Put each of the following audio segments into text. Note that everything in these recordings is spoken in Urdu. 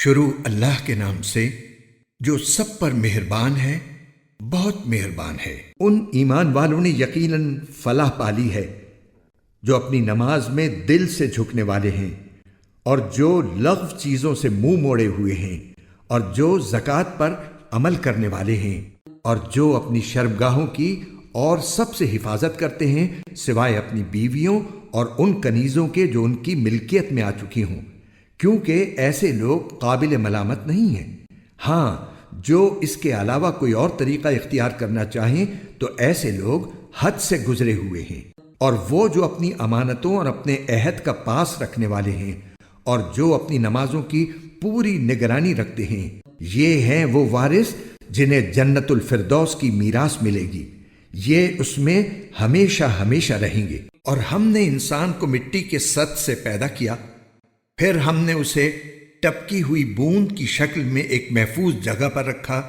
شروع اللہ کے نام سے جو سب پر مہربان ہے، بہت مہربان ہے۔ ان ایمان والوں نے یقیناً فلاح پالی ہے جو اپنی نماز میں دل سے جھکنے والے ہیں، اور جو لغو چیزوں سے منہ موڑے ہوئے ہیں، اور جو زکوٰۃ پر عمل کرنے والے ہیں، اور جو اپنی شرمگاہوں کی اور سب سے حفاظت کرتے ہیں سوائے اپنی بیویوں اور ان کنیزوں کے جو ان کی ملکیت میں آ چکی ہوں، کیونکہ ایسے لوگ قابل ملامت نہیں ہیں۔ ہاں، جو اس کے علاوہ کوئی اور طریقہ اختیار کرنا چاہیں تو ایسے لوگ حد سے گزرے ہوئے ہیں۔ اور وہ جو اپنی امانتوں اور اپنے عہد کا پاس رکھنے والے ہیں، اور جو اپنی نمازوں کی پوری نگرانی رکھتے ہیں، یہ ہیں وہ وارث جنہیں جنت الفردوس کی میراث ملے گی، یہ اس میں ہمیشہ ہمیشہ رہیں گے۔ اور ہم نے انسان کو مٹی کے سط سے پیدا کیا، پھر ہم نے اسے ٹپکی ہوئی بوند کی شکل میں ایک محفوظ جگہ پر رکھا،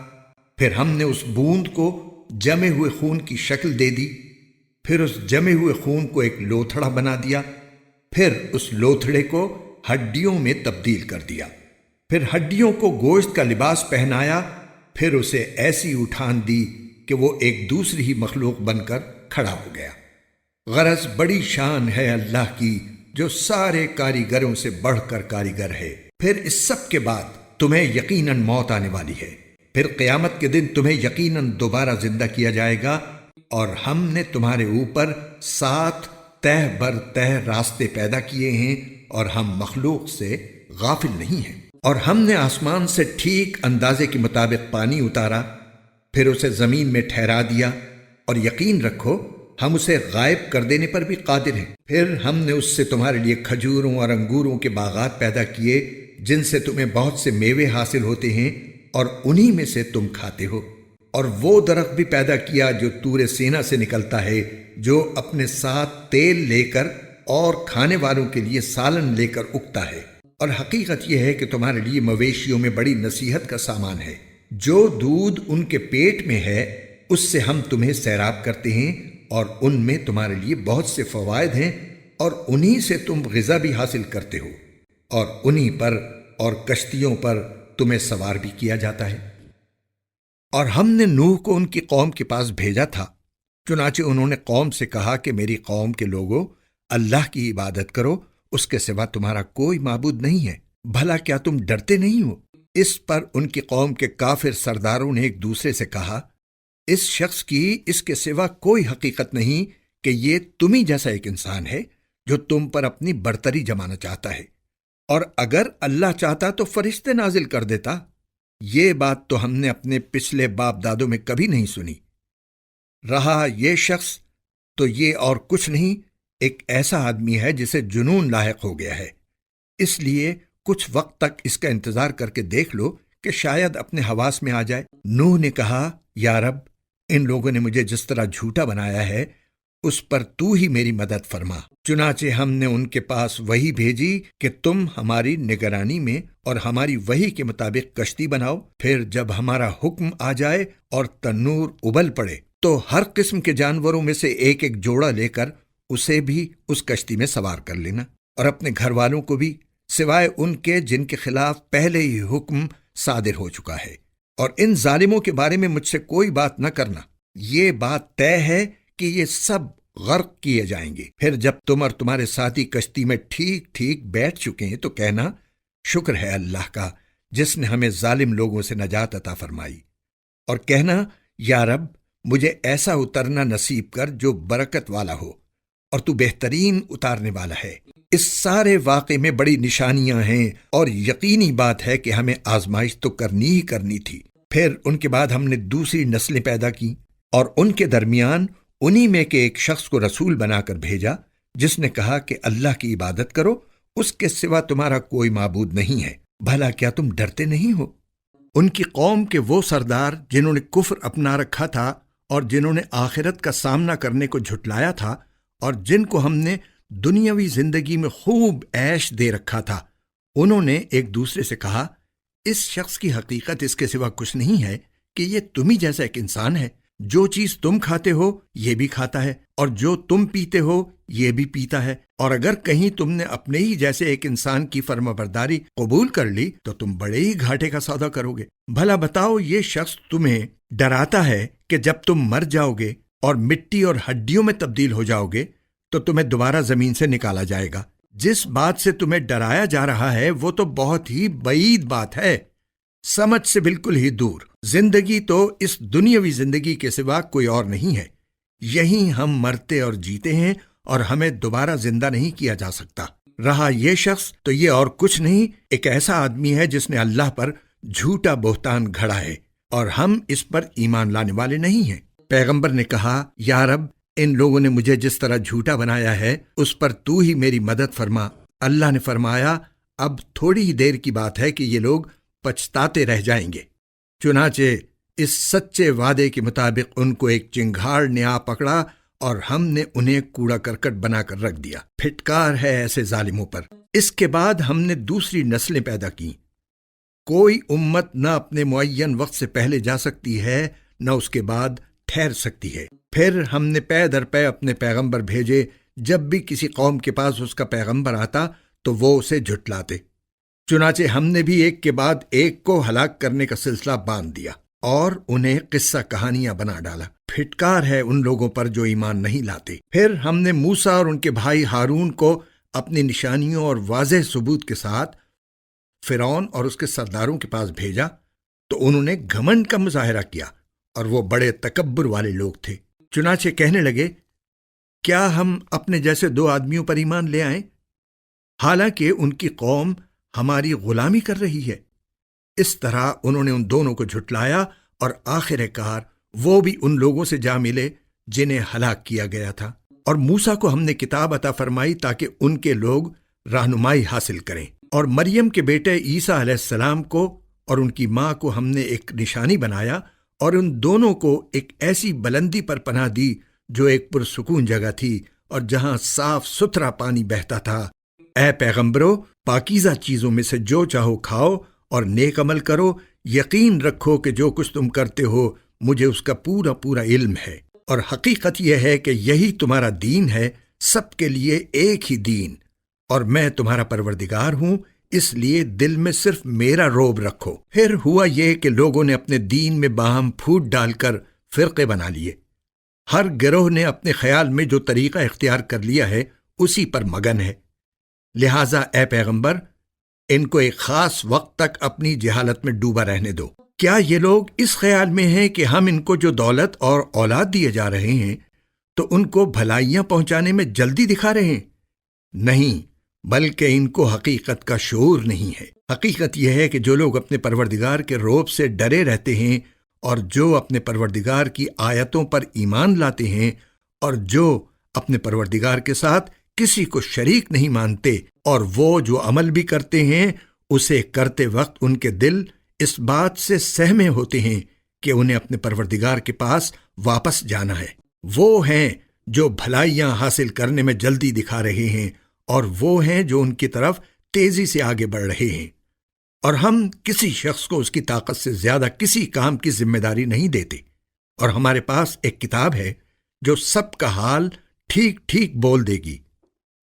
پھر ہم نے اس بوند کو جمے ہوئے خون کی شکل دے دی، پھر اس جمے ہوئے خون کو ایک لوتھڑا بنا دیا، پھر اس لوتھڑے کو ہڈیوں میں تبدیل کر دیا، پھر ہڈیوں کو گوشت کا لباس پہنایا، پھر اسے ایسی اٹھان دی کہ وہ ایک دوسری ہی مخلوق بن کر کھڑا ہو گیا۔ غرض بڑی شان ہے اللہ کی جو سارے کاریگروں سے بڑھ کر کاریگر ہے۔ پھر اس سب کے بعد تمہیں یقیناً موت آنے والی ہے، پھر قیامت کے دن تمہیں یقیناً دوبارہ زندہ کیا جائے گا، اور ہم نے تمہارے اوپر 7 تہہ بر تہہ راستے پیدا کیے ہیں، اور ہم مخلوق سے غافل نہیں ہیں۔ اور ہم نے آسمان سے ٹھیک اندازے کے مطابق پانی اتارا، پھر اسے زمین میں ٹھہرا دیا، اور یقین رکھو ہم اسے غائب کر دینے پر بھی قادر ہیں۔ پھر ہم نے اس سے تمہارے لیے کھجوروں اور انگوروں کے باغات پیدا کیے جن سے تمہیں بہت سے میوے حاصل ہوتے ہیں، اور انہی میں سے تم کھاتے ہو۔ اور وہ درخت بھی پیدا کیا جو طور سینا سے نکلتا ہے، جو اپنے ساتھ تیل لے کر اور کھانے والوں کے لیے سالن لے کر اگتا ہے۔ اور حقیقت یہ ہے کہ تمہارے لیے مویشیوں میں بڑی نصیحت کا سامان ہے۔ جو دودھ ان کے پیٹ میں ہے اس سے ہم تمہیں سیراب کرتے ہیں، اور ان میں تمہارے لیے بہت سے فوائد ہیں، اور انہی سے تم غذا بھی حاصل کرتے ہو، اور انہی پر اور کشتیوں پر تمہیں سوار بھی کیا جاتا ہے۔ اور ہم نے نوح کو ان کی قوم کے پاس بھیجا تھا، چنانچہ انہوں نے قوم سے کہا کہ میری قوم کے لوگوں، اللہ کی عبادت کرو، اس کے سوا تمہارا کوئی معبود نہیں ہے، بھلا کیا تم ڈرتے نہیں ہو؟ اس پر ان کی قوم کے کافر سرداروں نے ایک دوسرے سے کہا، اس شخص کی اس کے سوا کوئی حقیقت نہیں کہ یہ تمہیں جیسا ایک انسان ہے جو تم پر اپنی برتری جمانا چاہتا ہے، اور اگر اللہ چاہتا تو فرشتے نازل کر دیتا۔ یہ بات تو ہم نے اپنے پچھلے باپ دادوں میں کبھی نہیں سنی۔ رہا یہ شخص تو یہ اور کچھ نہیں، ایک ایسا آدمی ہے جسے جنون لاحق ہو گیا ہے، اس لیے کچھ وقت تک اس کا انتظار کر کے دیکھ لو کہ شاید اپنے حواس میں آ جائے۔ نوح نے کہا، یا رب، ان لوگوں نے مجھے جس طرح جھوٹا بنایا ہے اس پر تو ہی میری مدد فرما۔ چنانچہ ہم نے ان کے پاس وحی بھیجی کہ تم ہماری نگرانی میں اور ہماری وحی کے مطابق کشتی بناؤ، پھر جب ہمارا حکم آ جائے اور تنور ابل پڑے تو ہر قسم کے جانوروں میں سے ایک ایک جوڑا لے کر اسے بھی اس کشتی میں سوار کر لینا، اور اپنے گھر والوں کو بھی، سوائے ان کے جن کے خلاف پہلے ہی حکم صادر ہو چکا ہے۔ اور ان ظالموں کے بارے میں مجھ سے کوئی بات نہ کرنا، یہ بات طے ہے کہ یہ سب غرق کیے جائیں گے۔ پھر جب تم اور تمہارے ساتھی کشتی میں ٹھیک ٹھیک بیٹھ چکے ہیں تو کہنا، شکر ہے اللہ کا جس نے ہمیں ظالم لوگوں سے نجات عطا فرمائی، اور کہنا، یا رب، مجھے ایسا اترنا نصیب کر جو برکت والا ہو، اور تو بہترین اتارنے والا ہے۔ اس سارے واقعے میں بڑی نشانیاں ہیں، اور یقینی بات ہے کہ ہمیں آزمائش تو کرنی ہی کرنی تھی۔ پھر ان کے بعد ہم نے دوسری نسلیں پیدا کی، اور ان کے درمیان انہی میں کے ایک شخص کو رسول بنا کر بھیجا جس نے کہا کہ اللہ کی عبادت کرو، اس کے سوا تمہارا کوئی معبود نہیں ہے، بھلا کیا تم ڈرتے نہیں ہو؟ ان کی قوم کے وہ سردار جنہوں نے کفر اپنا رکھا تھا اور جنہوں نے آخرت کا سامنا کرنے کو جھٹلایا تھا، اور جن کو ہم نے دنیاوی زندگی میں خوب عیش دے رکھا تھا، انہوں نے ایک دوسرے سے کہا، اس شخص کی حقیقت اس کے سوا کچھ نہیں ہے کہ یہ تمہیں جیسا ایک انسان ہے، جو چیز تم کھاتے ہو یہ بھی کھاتا ہے، اور جو تم پیتے ہو یہ بھی پیتا ہے، اور اگر کہیں تم نے اپنے ہی جیسے ایک انسان کی فرمانبرداری قبول کر لی تو تم بڑے ہی گھاٹے کا سودا کرو گے۔ بھلا بتاؤ، یہ شخص تمہیں ڈراتا ہے کہ جب تم مر جاؤ گے اور مٹی اور ہڈیوں میں تبدیل ہو جاؤ گے تو تمہیں دوبارہ زمین سے نکالا جائے گا۔ جس بات سے تمہیں ڈرایا جا رہا ہے وہ تو بہت ہی بعید بات ہے، سمجھ سے بالکل ہی دور۔ زندگی تو اس دنیاوی زندگی کے سوا کوئی اور نہیں ہے، یہیں ہم مرتے اور جیتے ہیں اور ہمیں دوبارہ زندہ نہیں کیا جا سکتا۔ رہا یہ شخص تو یہ اور کچھ نہیں، ایک ایسا آدمی ہے جس نے اللہ پر جھوٹا بہتان گھڑا ہے، اور ہم اس پر ایمان لانے والے نہیں ہیں۔ پیغمبر نے کہا، یا رب، ان لوگوں نے مجھے جس طرح جھوٹا بنایا ہے اس پر تو ہی میری مدد فرما۔ اللہ نے فرمایا، اب تھوڑی ہی دیر کی بات ہے کہ یہ لوگ پچھتاتے رہ جائیں گے۔ چنانچہ اس سچے وعدے کے مطابق ان کو ایک چنگھاڑ نے آ پکڑا اور ہم نے انہیں کوڑا کرکٹ بنا کر رکھ دیا۔ پھٹکار ہے ایسے ظالموں پر۔ اس کے بعد ہم نے دوسری نسلیں پیدا کیں۔ کوئی امت نہ اپنے معین وقت سے پہلے جا سکتی ہے نہ اس کے بعد ٹھہر سکتی ہے۔ پھر ہم نے پے در پے اپنے پیغمبر بھیجے، جب بھی کسی قوم کے پاس اس کا پیغمبر آتا تو وہ اسے جھٹلاتے۔ چنانچہ ہم نے بھی ایک کے بعد ایک کو ہلاک کرنے کا سلسلہ باندھ دیا اور انہیں قصہ کہانیاں بنا ڈالا۔ پھٹکار ہے ان لوگوں پر جو ایمان نہیں لاتے۔ پھر ہم نے موسیٰ اور ان کے بھائی ہارون کو اپنی نشانیوں اور واضح ثبوت کے ساتھ فرعون اور اس کے سرداروں کے پاس بھیجا تو انہوں نے گھمنڈ کا مظاہرہ کیا، اور وہ بڑے تکبر والے لوگ تھے۔ چنانچہ کہنے لگے، کیا ہم اپنے جیسے دو آدمیوں پر ایمان لے آئیں، حالانکہ ان کی قوم ہماری غلامی کر رہی ہے۔ اس طرح انہوں نے ان دونوں کو جھٹلایا، اور آخر کار وہ بھی ان لوگوں سے جا ملے جنہیں ہلاک کیا گیا تھا۔ اور موسیٰ کو ہم نے کتاب عطا فرمائی تاکہ ان کے لوگ رہنمائی حاصل کریں، اور مریم کے بیٹے عیسیٰ علیہ السلام کو اور ان کی ماں کو ہم نے ایک نشانی بنایا، اور ان دونوں کو ایک ایسی بلندی پر پناہ دی جو ایک پرسکون جگہ تھی اور جہاں صاف ستھرا پانی بہتا تھا۔ اے پیغمبرو، پاکیزہ چیزوں میں سے جو چاہو کھاؤ اور نیک عمل کرو، یقین رکھو کہ جو کچھ تم کرتے ہو مجھے اس کا پورا پورا علم ہے، اور حقیقت یہ ہے کہ یہی تمہارا دین ہے، سب کے لیے ایک ہی دین، اور میں تمہارا پروردگار ہوں، اس لیے دل میں صرف میرا روب رکھو۔ پھر ہوا یہ کہ لوگوں نے اپنے دین میں باہم پھوٹ ڈال کر فرقے بنا لیے۔ ہر گروہ نے اپنے خیال میں جو طریقہ اختیار کر لیا ہے اسی پر مگن ہے۔ لہٰذا اے پیغمبر، ان کو ایک خاص وقت تک اپنی جہالت میں ڈوبا رہنے دو۔ کیا یہ لوگ اس خیال میں ہیں کہ ہم ان کو جو دولت اور اولاد دیے جا رہے ہیں تو ان کو بھلائیاں پہنچانے میں جلدی دکھا رہے ہیں؟ نہیں، بلکہ ان کو حقیقت کا شعور نہیں ہے۔ حقیقت یہ ہے کہ جو لوگ اپنے پروردگار کے روب سے ڈرے رہتے ہیں، اور جو اپنے پروردگار کی آیتوں پر ایمان لاتے ہیں، اور جو اپنے پروردگار کے ساتھ کسی کو شریک نہیں مانتے، اور وہ جو عمل بھی کرتے ہیں اسے کرتے وقت ان کے دل اس بات سے سہمے ہوتے ہیں کہ انہیں اپنے پروردگار کے پاس واپس جانا ہے۔ وہ ہیں جو بھلائیاں حاصل کرنے میں جلدی دکھا رہے ہیں، اور وہ ہیں جو ان کی طرف تیزی سے آگے بڑھ رہے ہیں، اور ہم کسی شخص کو اس کی طاقت سے زیادہ کسی کام کی ذمہ داری نہیں دیتے، اور ہمارے پاس ایک کتاب ہے جو سب کا حال ٹھیک ٹھیک بول دے گی،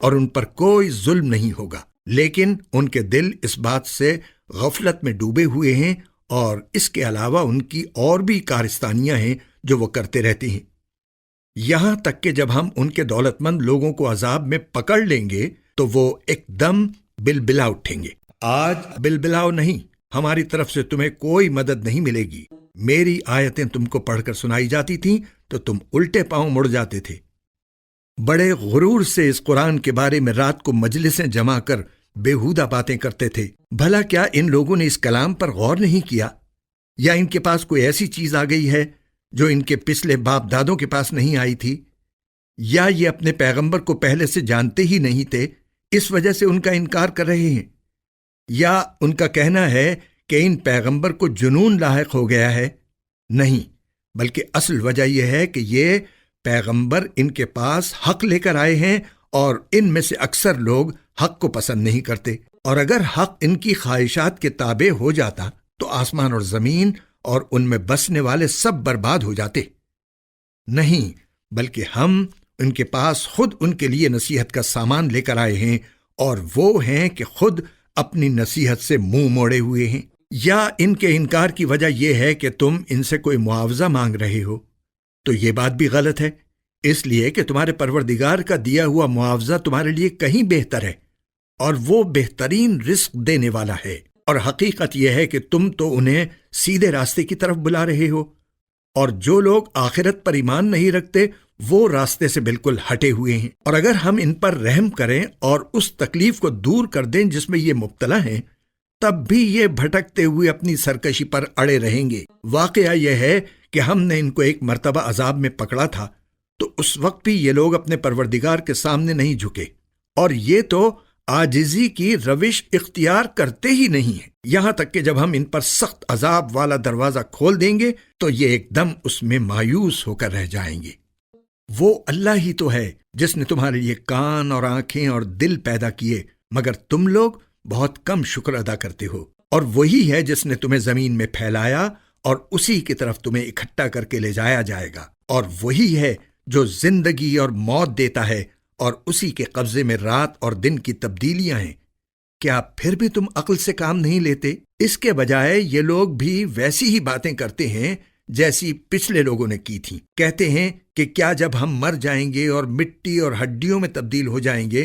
اور ان پر کوئی ظلم نہیں ہوگا، لیکن ان کے دل اس بات سے غفلت میں ڈوبے ہوئے ہیں، اور اس کے علاوہ ان کی اور بھی کارستانیاں ہیں جو وہ کرتے رہتے ہیں، یہاں تک کہ جب ہم ان کے دولت مند لوگوں کو عذاب میں پکڑ لیں گے تو وہ ایک دم بلبلا اٹھیں گے۔ آج بلبلاؤ نہیں، ہماری طرف سے تمہیں کوئی مدد نہیں ملے گی۔ میری آیتیں تم کو پڑھ کر سنائی جاتی تھیں تو تم الٹے پاؤں مڑ جاتے تھے۔ بڑے غرور سے اس قرآن کے بارے میں رات کو مجلسیں جما کر بیہودہ باتیں کرتے تھے۔ بھلا کیا ان لوگوں نے اس کلام پر غور نہیں کیا؟ یا ان کے پاس کوئی ایسی چیز آ گئی ہے جو ان کے پچھلے باپ دادوں کے پاس نہیں آئی تھی؟ یا یہ اپنے پیغمبر کو پہلے سے جانتے ہی نہیں تھے، اس وجہ سے ان کا انکار کر رہے ہیں؟ یا ان کا کہنا ہے کہ ان پیغمبر کو جنون لاحق ہو گیا ہے؟ نہیں، بلکہ اصل وجہ یہ ہے کہ یہ پیغمبر ان کے پاس حق لے کر آئے ہیں، اور ان میں سے اکثر لوگ حق کو پسند نہیں کرتے، اور اگر حق ان کی خواہشات کے تابع ہو جاتا تو آسمان اور زمین اور ان میں بسنے والے سب برباد ہو جاتے۔ نہیں، بلکہ ہم ان کے پاس خود ان کے لیے نصیحت کا سامان لے کر آئے ہیں اور وہ ہیں کہ خود اپنی نصیحت سے منہ موڑے ہوئے ہیں، یا ان کے انکار کی وجہ یہ ہے کہ تم ان سے کوئی معاوضہ مانگ رہے ہو، تو یہ بات بھی غلط ہے، اس لیے کہ تمہارے پروردگار کا دیا ہوا معاوضہ تمہارے لیے کہیں بہتر ہے، اور وہ بہترین رزق دینے والا ہے۔ اور حقیقت یہ ہے کہ تم تو انہیں سیدھے راستے کی طرف بلا رہے ہو، اور جو لوگ آخرت پر ایمان نہیں رکھتے وہ راستے سے بالکل ہٹے ہوئے ہیں۔ اور اگر ہم ان پر رحم کریں اور اس تکلیف کو دور کر دیں جس میں یہ مبتلا ہیں، تب بھی یہ بھٹکتے ہوئے اپنی سرکشی پر اڑے رہیں گے۔ واقعہ یہ ہے کہ ہم نے ان کو ایک مرتبہ عذاب میں پکڑا تھا تو اس وقت بھی یہ لوگ اپنے پروردگار کے سامنے نہیں جھکے، اور یہ تو عاجزی کی روش اختیار کرتے ہی نہیں ہیں، یہاں تک کہ جب ہم ان پر سخت عذاب والا دروازہ کھول دیں گے تو یہ ایک دم اس میں مایوس ہو کر رہ جائیں گے۔ وہ اللہ ہی تو ہے جس نے تمہارے لیے کان اور آنکھیں اور دل پیدا کیے، مگر تم لوگ بہت کم شکر ادا کرتے ہو۔ اور وہی ہے جس نے تمہیں زمین میں پھیلایا اور اسی کی طرف تمہیں اکٹھا کر کے لے جایا جائے گا، اور وہی ہے جو زندگی اور موت دیتا ہے، اور اسی کے قبضے میں رات اور دن کی تبدیلیاں ہیں۔ کیا پھر بھی تم عقل سے کام نہیں لیتے؟ اس کے بجائے یہ لوگ بھی ویسی ہی باتیں کرتے ہیں جیسی پچھلے لوگوں نے کی تھیں۔ کہتے ہیں کہ کیا جب ہم مر جائیں گے اور مٹی اور ہڈیوں میں تبدیل ہو جائیں گے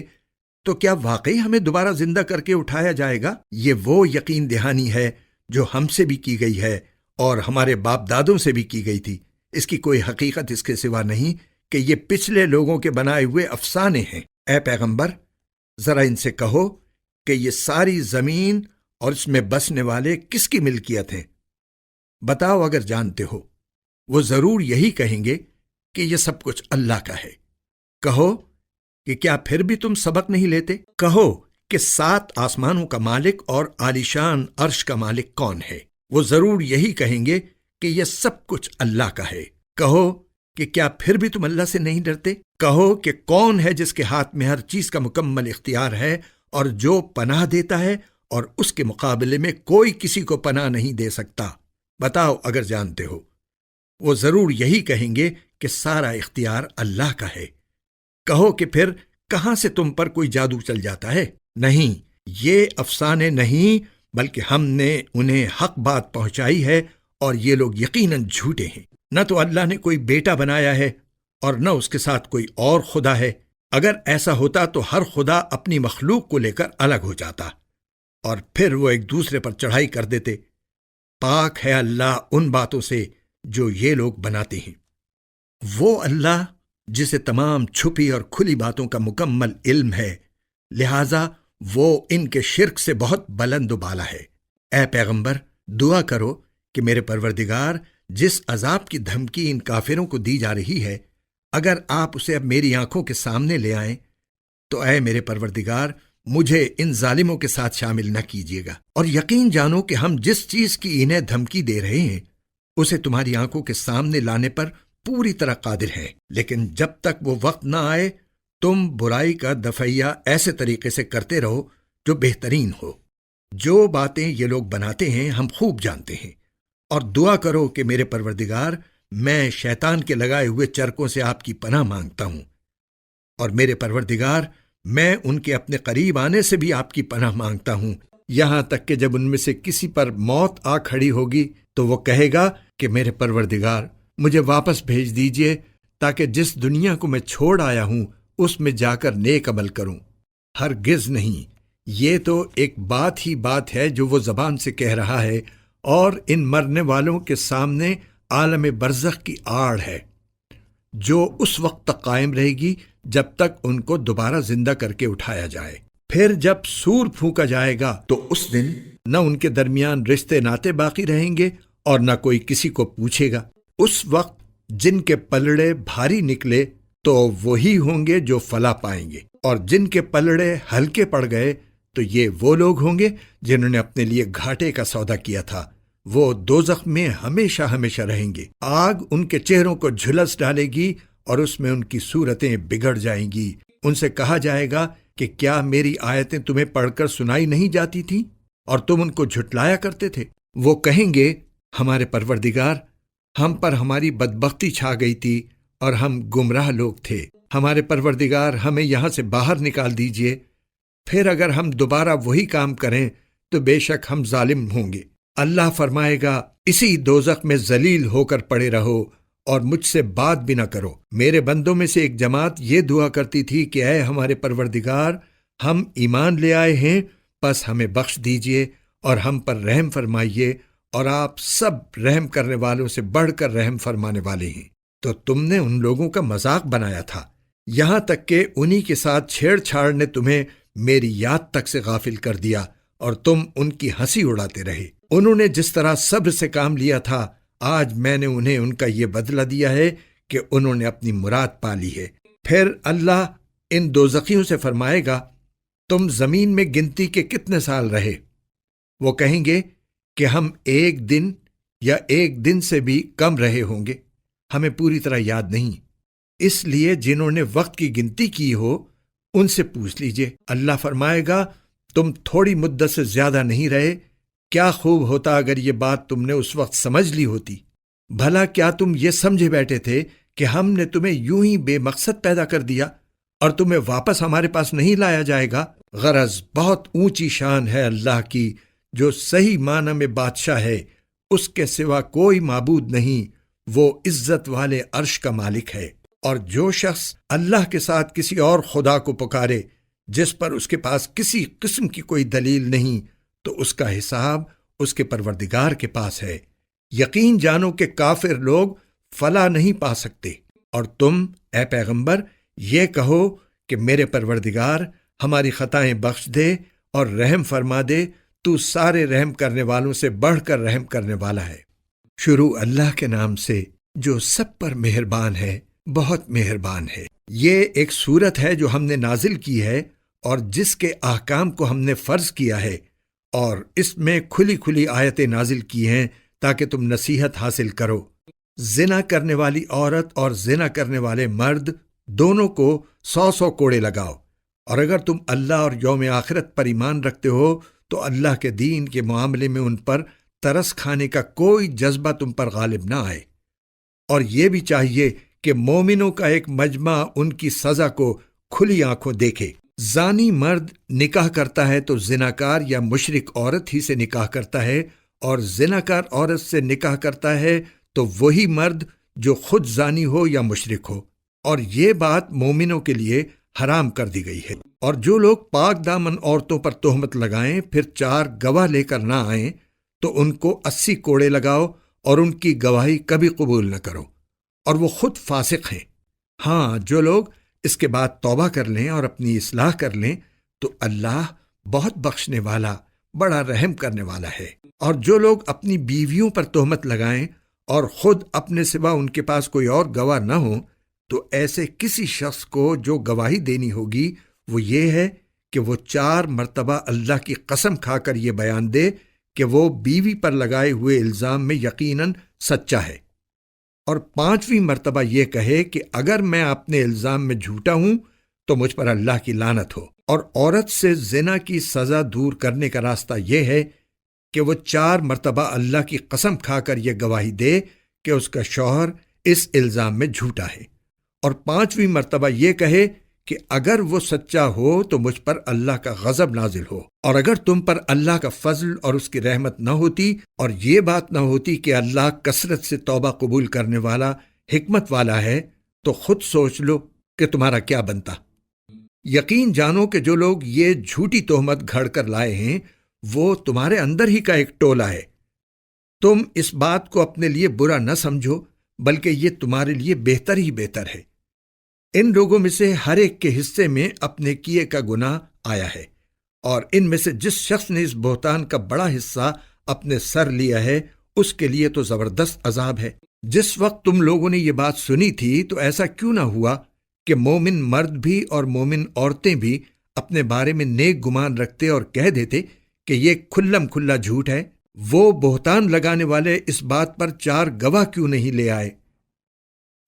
تو کیا واقعی ہمیں دوبارہ زندہ کر کے اٹھایا جائے گا؟ یہ وہ یقین دہانی ہے جو ہم سے بھی کی گئی ہے اور ہمارے باپ دادوں سے بھی کی گئی تھی۔ اس کی کوئی حقیقت اس کے سوا نہیں کہ یہ پچھلے لوگوں کے بنائے ہوئے افسانے ہیں۔ اے پیغمبر، ذرا ان سے کہو کہ یہ ساری زمین اور اس میں بسنے والے کس کی ملکیت ہیں؟ بتاؤ اگر جانتے ہو۔ وہ ضرور یہی کہیں گے کہ یہ سب کچھ اللہ کا ہے۔ کہو کہ کیا پھر بھی تم سبق نہیں لیتے؟ کہو کہ 7 آسمانوں کا مالک اور عالیشان عرش کا مالک کون ہے؟ وہ ضرور یہی کہیں گے کہ یہ سب کچھ اللہ کا ہے۔ کہو کہ کیا پھر بھی تم اللہ سے نہیں ڈرتے؟ کہو کہ کون ہے جس کے ہاتھ میں ہر چیز کا مکمل اختیار ہے اور جو پناہ دیتا ہے اور اس کے مقابلے میں کوئی کسی کو پناہ نہیں دے سکتا؟ بتاؤ اگر جانتے ہو۔ وہ ضرور یہی کہیں گے کہ سارا اختیار اللہ کا ہے۔ کہو کہ پھر کہاں سے تم پر کوئی جادو چل جاتا ہے؟ نہیں، یہ افسانے نہیں بلکہ ہم نے انہیں حق بات پہنچائی ہے، اور یہ لوگ یقیناً جھوٹے ہیں۔ نہ تو اللہ نے کوئی بیٹا بنایا ہے اور نہ اس کے ساتھ کوئی اور خدا ہے۔ اگر ایسا ہوتا تو ہر خدا اپنی مخلوق کو لے کر الگ ہو جاتا اور پھر وہ ایک دوسرے پر چڑھائی کر دیتے۔ پاک ہے اللہ ان باتوں سے جو یہ لوگ بناتے ہیں۔ وہ اللہ جسے تمام چھپی اور کھلی باتوں کا مکمل علم ہے، لہذا وہ ان کے شرک سے بہت بلند و بالا ہے۔ اے پیغمبر، دعا کرو کہ میرے پروردگار جس عذاب کی دھمکی ان کافروں کو دی جا رہی ہے، اگر آپ اسے اب میری آنکھوں کے سامنے لے آئیں تو اے میرے پروردگار مجھے ان ظالموں کے ساتھ شامل نہ کیجیے گا، اور یقین جانو کہ ہم جس چیز کی انہیں دھمکی دے رہے ہیں اسے تمہاری آنکھوں کے سامنے لانے پر پوری طرح قادر ہیں، لیکن جب تک وہ وقت نہ آئے تم برائی کا دفعیہ ایسے طریقے سے کرتے رہو جو بہترین ہو۔ جو باتیں یہ لوگ بناتے ہیں ہم خوب جانتے ہیں، اور دعا کرو کہ میرے پروردگار میں شیطان کے لگائے ہوئے چرکوں سے آپ کی پناہ مانگتا ہوں، اور میرے پروردگار میں ان کے اپنے قریب آنے سے بھی آپ کی پناہ مانگتا ہوں، یہاں تک کہ جب ان میں سے کسی پر موت آ کھڑی ہوگی تو وہ کہے گا کہ میرے پروردگار مجھے واپس بھیج دیجئے تاکہ جس دنیا کو میں چھوڑ آیا ہوں اس میں جا کر نیک عمل کروں۔ ہرگز نہیں، یہ تو ایک بات ہی بات ہے جو وہ زبان سے کہہ رہا ہے، اور ان مرنے والوں کے سامنے عالم برزخ کی آڑ ہے جو اس وقت تک قائم رہے گی جب تک ان کو دوبارہ زندہ کر کے اٹھایا جائے۔ پھر جب سور پھونکا جائے گا تو اس دن نہ ان کے درمیان رشتے ناتے باقی رہیں گے اور نہ کوئی کسی کو پوچھے گا۔ اس وقت جن کے پلڑے بھاری نکلے تو وہی ہوں گے جو فلاح پائیں گے، اور جن کے پلڑے ہلکے پڑ گئے تو یہ وہ لوگ ہوں گے جنہوں نے اپنے لیے گھاٹے کا سودا کیا تھا، وہ دوزخ میں ہمیشہ ہمیشہ رہیں گے۔ آگ ان کے چہروں کو جھلس ڈالے گی اور اس میں ان کی صورتیں بگڑ جائیں گی۔ ان سے کہا جائے گا کہ کیا میری آیتیں تمہیں پڑھ کر سنائی نہیں جاتی تھیں اور تم ان کو جھٹلایا کرتے تھے؟ وہ کہیں گے ہمارے پروردگار، ہم پر ہماری بدبختی چھا گئی تھی اور ہم گمراہ لوگ تھے۔ ہمارے پروردگار ہمیں یہاں سے باہر نکال دیجئے، پھر اگر ہم دوبارہ وہی کام کریں تو بے شک ہم ظالم ہوں گے۔ اللہ فرمائے گا اسی دوزخ میں ذلیل ہو کر پڑے رہو اور مجھ سے بات بھی نہ کرو۔ میرے بندوں میں سے ایک جماعت یہ دعا کرتی تھی کہ اے ہمارے پروردگار، ہم ایمان لے آئے ہیں، پس ہمیں بخش دیجئے اور ہم پر رحم فرمائیے، اور آپ سب رحم کرنے والوں سے بڑھ کر رحم فرمانے والے ہیں۔ تو تم نے ان لوگوں کا مذاق بنایا تھا، یہاں تک کہ انہی کے ساتھ چھیڑ چھاڑ نے تمہیں میری یاد تک سے غافل کر دیا، اور تم ان کی ہنسی اڑاتے رہے۔ انہوں نے جس طرح صبر سے کام لیا تھا، آج میں نے انہیں ان کا یہ بدلہ دیا ہے کہ انہوں نے اپنی مراد پا لی ہے۔ پھر اللہ ان دوزخیوں سے فرمائے گا تم زمین میں گنتی کے کتنے سال رہے؟ وہ کہیں گے کہ ہم 1 دن یا 1 دن سے بھی کم رہے ہوں گے، ہمیں پوری طرح یاد نہیں۔ اس لیے جنہوں نے وقت کی گنتی کی ہو ان سے پوچھ لیجئے۔ اللہ فرمائے گا تم تھوڑی مدت سے زیادہ نہیں رہے، کیا خوب ہوتا اگر یہ بات تم نے اس وقت سمجھ لی ہوتی۔ بھلا کیا تم یہ سمجھے بیٹھے تھے کہ ہم نے تمہیں یوں ہی بے مقصد پیدا کر دیا اور تمہیں واپس ہمارے پاس نہیں لایا جائے گا؟ غرض بہت اونچی شان ہے اللہ کی، جو صحیح معنی میں بادشاہ ہے، اس کے سوا کوئی معبود نہیں، وہ عزت والے عرش کا مالک ہے۔ اور جو شخص اللہ کے ساتھ کسی اور خدا کو پکارے جس پر اس کے پاس کسی قسم کی کوئی دلیل نہیں، تو اس کا حساب اس کے پروردگار کے پاس ہے۔ یقین جانو کہ کافر لوگ فلاح نہیں پا سکتے، اور تم اے پیغمبر یہ کہو کہ میرے پروردگار ہماری خطائیں بخش دے اور رحم فرما دے، تو سارے رحم کرنے والوں سے بڑھ کر رحم کرنے والا ہے۔ شروع اللہ کے نام سے جو سب پر مہربان ہے، بہت مہربان ہے۔ یہ ایک سورت ہے جو ہم نے نازل کی ہے اور جس کے احکام کو ہم نے فرض کیا ہے، اور اس میں کھلی کھلی آیتیں نازل کی ہیں تاکہ تم نصیحت حاصل کرو۔ زنا کرنے والی عورت اور زنا کرنے والے مرد دونوں کو 100 کوڑے لگاؤ، اور اگر تم اللہ اور یوم آخرت پر ایمان رکھتے ہو تو اللہ کے دین کے معاملے میں ان پر ترس کھانے کا کوئی جذبہ تم پر غالب نہ آئے۔ اور یہ بھی چاہیے کہ مومنوں کا ایک مجمع ان کی سزا کو کھلی آنکھوں دیکھے۔ زانی مرد نکاح کرتا ہے تو زناکار یا مشرک عورت ہی سے نکاح کرتا ہے، اور زناکار عورت سے نکاح کرتا ہے تو وہی مرد جو خود زانی ہو یا مشرک ہو، اور یہ بات مومنوں کے لیے حرام کر دی گئی ہے۔ اور جو لوگ پاک دامن عورتوں پر تہمت لگائیں پھر 4 گواہ لے کر نہ آئیں تو ان کو 80 کوڑے لگاؤ، اور ان کی گواہی کبھی قبول نہ کرو، اور وہ خود فاسق ہیں۔ ہاں، جو لوگ اس کے بعد توبہ کر لیں اور اپنی اصلاح کر لیں تو اللہ بہت بخشنے والا، بڑا رحم کرنے والا ہے۔ اور جو لوگ اپنی بیویوں پر تہمت لگائیں اور خود اپنے سوا ان کے پاس کوئی اور گواہ نہ ہو، تو ایسے کسی شخص کو جو گواہی دینی ہوگی وہ یہ ہے کہ وہ 4 مرتبہ اللہ کی قسم کھا کر یہ بیان دے کہ وہ بیوی پر لگائے ہوئے الزام میں یقیناً سچا ہے، اور 5ویں مرتبہ یہ کہے کہ اگر میں اپنے الزام میں جھوٹا ہوں تو مجھ پر اللہ کی لعنت ہو۔ اور عورت سے زنا کی سزا دور کرنے کا راستہ یہ ہے کہ وہ 4 مرتبہ اللہ کی قسم کھا کر یہ گواہی دے کہ اس کا شوہر اس الزام میں جھوٹا ہے، اور 5ویں مرتبہ یہ کہے کہ اگر وہ سچا ہو تو مجھ پر اللہ کا غضب نازل ہو۔ اور اگر تم پر اللہ کا فضل اور اس کی رحمت نہ ہوتی، اور یہ بات نہ ہوتی کہ اللہ کثرت سے توبہ قبول کرنے والا، حکمت والا ہے، تو خود سوچ لو کہ تمہارا کیا بنتا۔ یقین جانو کہ جو لوگ یہ جھوٹی تہمت گھڑ کر لائے ہیں وہ تمہارے اندر ہی کا ایک ٹولہ ہے۔ تم اس بات کو اپنے لیے برا نہ سمجھو، بلکہ یہ تمہارے لیے بہتر ہی بہتر ہے۔ ان لوگوں میں سے ہر ایک کے حصے میں اپنے کیے کا گناہ آیا ہے، اور ان میں سے جس شخص نے اس بہتان کا بڑا حصہ اپنے سر لیا ہے اس کے لیے تو زبردست عذاب ہے۔ جس وقت تم لوگوں نے یہ بات سنی تھی تو ایسا کیوں نہ ہوا کہ مومن مرد بھی اور مومن عورتیں بھی اپنے بارے میں نیک گمان رکھتے اور کہہ دیتے کہ یہ کھلم کھلا جھوٹ ہے؟ وہ بہتان لگانے والے اس بات پر 4 گواہ کیوں نہیں لے آئے؟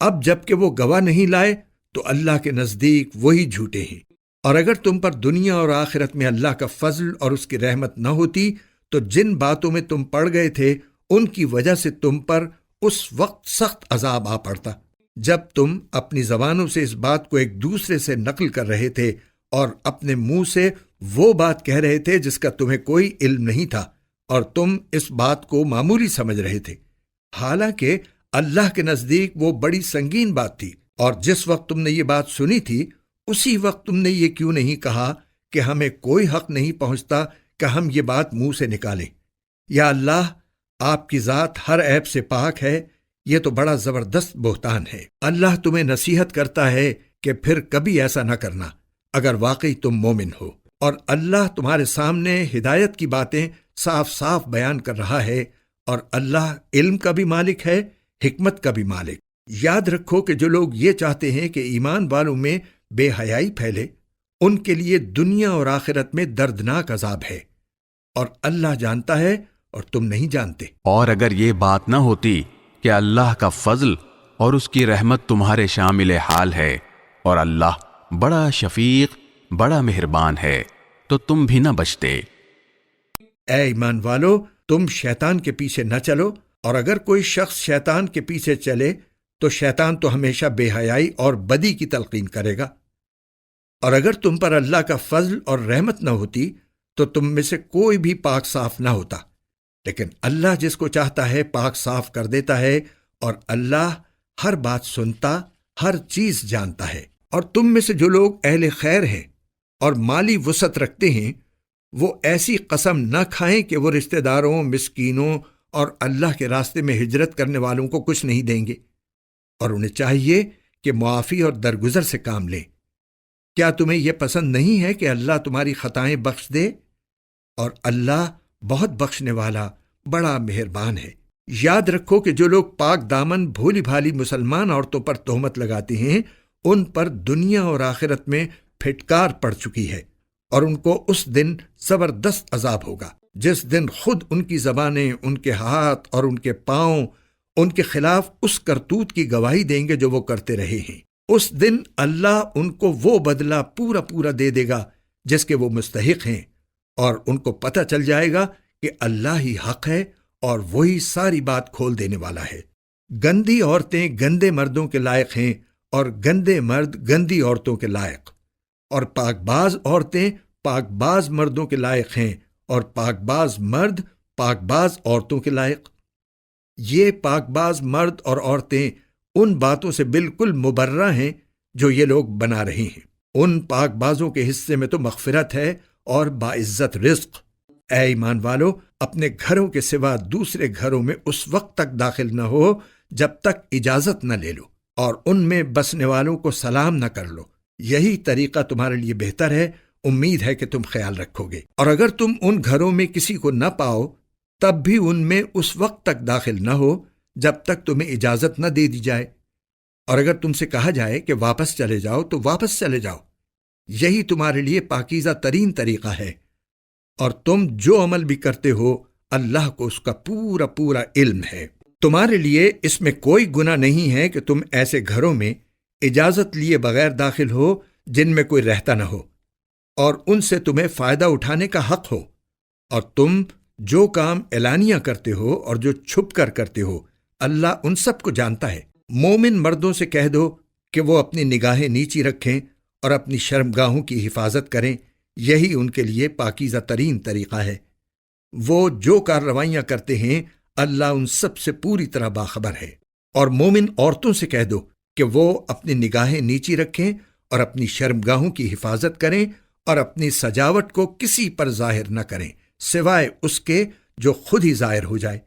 اب جب کہ وہ گواہ نہیں لائے تو اللہ کے نزدیک وہی جھوٹے ہیں۔ اور اگر تم پر دنیا اور آخرت میں اللہ کا فضل اور اس کی رحمت نہ ہوتی تو جن باتوں میں تم پڑ گئے تھے ان کی وجہ سے تم پر اس وقت سخت عذاب آ پڑتا۔ جب تم اپنی زبانوں سے اس بات کو ایک دوسرے سے نقل کر رہے تھے اور اپنے منہ سے وہ بات کہہ رہے تھے جس کا تمہیں کوئی علم نہیں تھا، اور تم اس بات کو معمولی سمجھ رہے تھے، حالانکہ اللہ کے نزدیک وہ بڑی سنگین بات تھی۔ اور جس وقت تم نے یہ بات سنی تھی، اسی وقت تم نے یہ کیوں نہیں کہا کہ ہمیں کوئی حق نہیں پہنچتا کہ ہم یہ بات منہ سے نکالیں؟ یا اللہ، آپ کی ذات ہر عیب سے پاک ہے۔ یہ تو بڑا زبردست بہتان ہے۔ اللہ تمہیں نصیحت کرتا ہے کہ پھر کبھی ایسا نہ کرنا اگر واقعی تم مومن ہو۔ اور اللہ تمہارے سامنے ہدایت کی باتیں صاف صاف بیان کر رہا ہے، اور اللہ علم کا بھی مالک ہے، حکمت کا بھی مالک۔ یاد رکھو کہ جو لوگ یہ چاہتے ہیں کہ ایمان والوں میں بے حیائی پھیلے، ان کے لیے دنیا اور آخرت میں دردناک عذاب ہے، اور اللہ جانتا ہے اور تم نہیں جانتے۔ اور اگر یہ بات نہ ہوتی کہ اللہ کا فضل اور اس کی رحمت تمہارے شامل حال ہے، اور اللہ بڑا شفیق، بڑا مہربان ہے، تو تم بھی نہ بچتے۔ اے ایمان والو، تم شیطان کے پیچھے نہ چلو، اور اگر کوئی شخص شیطان کے پیچھے چلے تو شیطان تو ہمیشہ بے حیائی اور بدی کی تلقین کرے گا۔ اور اگر تم پر اللہ کا فضل اور رحمت نہ ہوتی تو تم میں سے کوئی بھی پاک صاف نہ ہوتا، لیکن اللہ جس کو چاہتا ہے پاک صاف کر دیتا ہے، اور اللہ ہر بات سنتا، ہر چیز جانتا ہے۔ اور تم میں سے جو لوگ اہل خیر ہیں اور مالی وسعت رکھتے ہیں، وہ ایسی قسم نہ کھائیں کہ وہ رشتہ داروں، مسکینوں اور اللہ کے راستے میں ہجرت کرنے والوں کو کچھ نہیں دیں گے، اور انہیں چاہیے کہ معافی اور درگزر سے کام لیں۔ کیا تمہیں یہ پسند نہیں ہے کہ اللہ تمہاری خطائیں بخش دے؟ اور اللہ بہت بخشنے والا، بڑا مہربان ہے۔ یاد رکھو کہ جو لوگ پاک دامن بھولی بھالی مسلمان عورتوں پر تہمت لگاتے ہیں، ان پر دنیا اور آخرت میں پھٹکار پڑ چکی ہے، اور ان کو اس دن زبردست عذاب ہوگا، جس دن خود ان کی زبانیں، ان کے ہاتھ اور ان کے پاؤں ان کے خلاف اس کرتوت کی گواہی دیں گے جو وہ کرتے رہے ہیں۔ اس دن اللہ ان کو وہ بدلہ پورا پورا دے دے گا جس کے وہ مستحق ہیں، اور ان کو پتہ چل جائے گا کہ اللہ ہی حق ہے اور وہی ساری بات کھول دینے والا ہے۔ گندی عورتیں گندے مردوں کے لائق ہیں، اور گندے مرد گندی عورتوں کے لائق، اور پاک باز عورتیں پاک باز مردوں کے لائق ہیں، اور پاک باز مرد پاک باز عورتوں کے لائق۔ یہ پاک باز مرد اور عورتیں ان باتوں سے بالکل مبرہ ہیں جو یہ لوگ بنا رہے ہیں۔ ان پاک بازوں کے حصے میں تو مغفرت ہے اور باعزت رزق۔ اے ایمان والو، اپنے گھروں کے سوا دوسرے گھروں میں اس وقت تک داخل نہ ہو جب تک اجازت نہ لے لو، اور ان میں بسنے والوں کو سلام نہ کر لو۔ یہی طریقہ تمہارے لیے بہتر ہے، امید ہے کہ تم خیال رکھو گے۔ اور اگر تم ان گھروں میں کسی کو نہ پاؤ، تب بھی ان میں اس وقت تک داخل نہ ہو جب تک تمہیں اجازت نہ دے دی جائے، اور اگر تم سے کہا جائے کہ واپس چلے جاؤ تو واپس چلے جاؤ۔ یہی تمہارے لیے پاکیزہ ترین طریقہ ہے، اور تم جو عمل بھی کرتے ہو اللہ کو اس کا پورا پورا علم ہے۔ تمہارے لیے اس میں کوئی گناہ نہیں ہے کہ تم ایسے گھروں میں اجازت لیے بغیر داخل ہو جن میں کوئی رہتا نہ ہو، اور ان سے تمہیں فائدہ اٹھانے کا حق ہو۔ اور تم جو کام اعلانیہ کرتے ہو اور جو چھپ کر کرتے ہو، اللہ ان سب کو جانتا ہے۔ مومن مردوں سے کہہ دو کہ وہ اپنی نگاہیں نیچی رکھیں اور اپنی شرمگاہوں کی حفاظت کریں، یہی ان کے لیے پاکیزہ ترین طریقہ ہے۔ وہ جو کارروائیاں کرتے ہیں اللہ ان سب سے پوری طرح باخبر ہے۔ اور مومن عورتوں سے کہہ دو کہ وہ اپنی نگاہیں نیچی رکھیں اور اپنی شرمگاہوں کی حفاظت کریں، اور اپنی سجاوٹ کو کسی پر ظاہر نہ کریں سوائے اس کے جو خود ہی ظاہر ہو جائے،